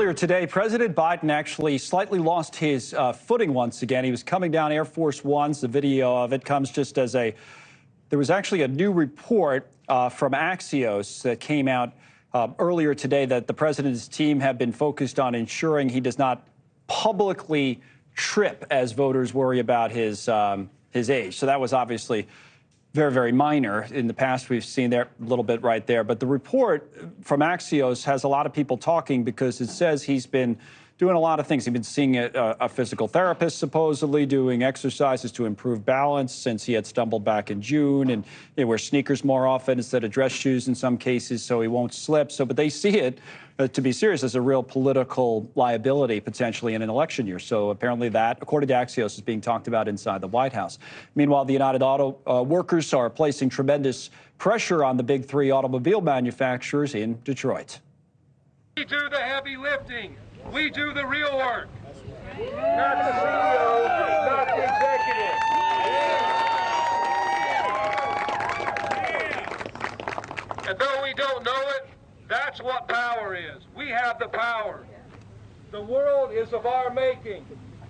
Earlier today, President Biden actually slightly lost his footing once again. He was coming down Air Force Ones. The video of it comes just as there was actually a new report from Axios that came out earlier today that the president's team have been focused on ensuring he does not publicly trip as voters worry about his age. So that was obviously very, very minor. In the past, we've seen there a little bit right there. But the report from Axios has a lot of people talking because it says he's been doing a lot of things. He's been seeing a physical therapist, supposedly, doing exercises to improve balance since he had stumbled back in June, and he wears sneakers more often instead of dress shoes in some cases so he won't slip. But they see it, to be serious, as a real political liability potentially in an election year. So apparently that, according to Axios, is being talked about inside the White House. Meanwhile, the United Auto Workers are placing tremendous pressure on the big three automobile manufacturers in Detroit. We do the heavy lifting. We do the real work. Not the CEO, not the executive. And though we don't know it, that's what power is. We have the power. The world is of our making.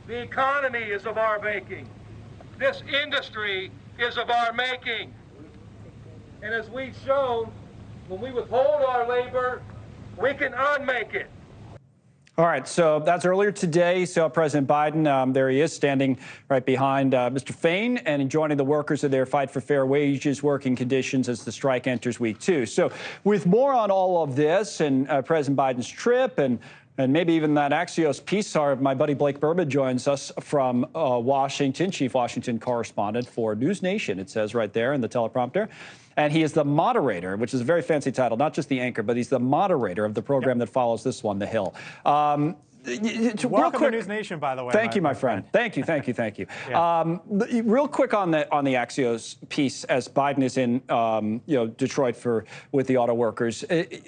The economy is of our making. This industry is of our making. And as we've shown, when we withhold our labor, we can unmake it. All right, so that's earlier today. So President Biden, there he is, standing right behind Mr. Fain and joining the workers in their fight for fair wages, working conditions as the strike enters week 2. So with more on all of this and President Biden's trip and maybe even that Axios piece, my buddy Blake Burman joins us from Washington, chief Washington correspondent for NewsNation, it says right there in the teleprompter. And he is the moderator, which is a very fancy title, not just the anchor, but he's the moderator of the program that follows this one, The Hill. Welcome to NewsNation, by the way. Thank you, my friend. Thank you. Yeah. Real quick on the Axios piece, as Biden is in Detroit with the auto workers.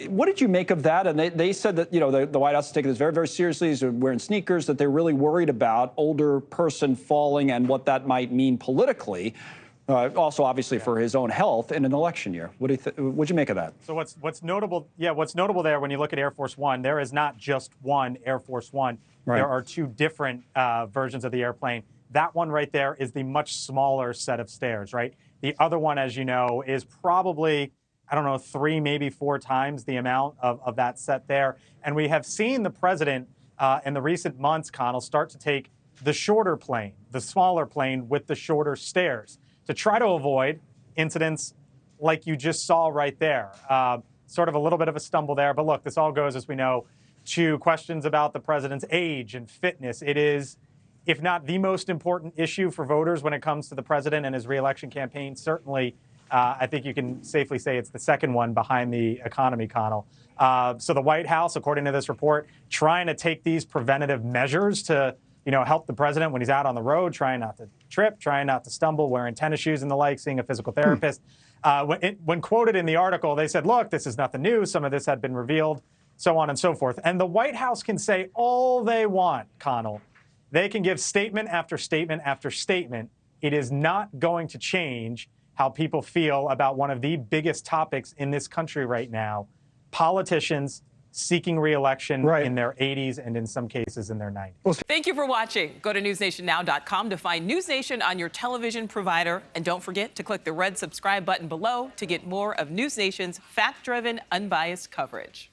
What did you make of that? And they said that the White House is taking this very, very seriously. He's wearing sneakers, that they're really worried about older person falling and what that might mean politically. Also, obviously, for his own health in an election year. What'd you make of that? So what's notable? Yeah, what's notable there when you look at Air Force One, there is not just one Air Force One. Right. There are two different versions of the airplane. That one right there is the much smaller set of stairs, right? The other one, as you know, is probably, 3, maybe 4 times the amount of that set there. And we have seen the president in the recent months, Connell, start to take the shorter plane, the smaller plane with the shorter stairs, to try to avoid incidents like you just saw right there. Sort of a little bit of a stumble there. But look, this all goes, as we know, to questions about the president's age and fitness. It is, if not the most important issue for voters when it comes to the president and his reelection campaign, certainly I think you can safely say it's the second one behind the economy, Connell. So the White House, according to this report, trying to take these preventative measures to help the president when he's out on the road, trying not to trip, trying not to stumble, wearing tennis shoes and the like, seeing a physical therapist. When quoted in the article, they said, look, this is nothing new. Some of this had been revealed, so on and so forth. And the White House can say all they want, Connell. They can give statement after statement after statement. It is not going to change how people feel about one of the biggest topics in this country right now, politicians seeking re-election in their 80s and in some cases in their 90s. Thank you for watching. Go to newsnationnow.com to find NewsNation on your television provider. And don't forget to click the red subscribe button below to get more of NewsNation's fact-driven, unbiased coverage.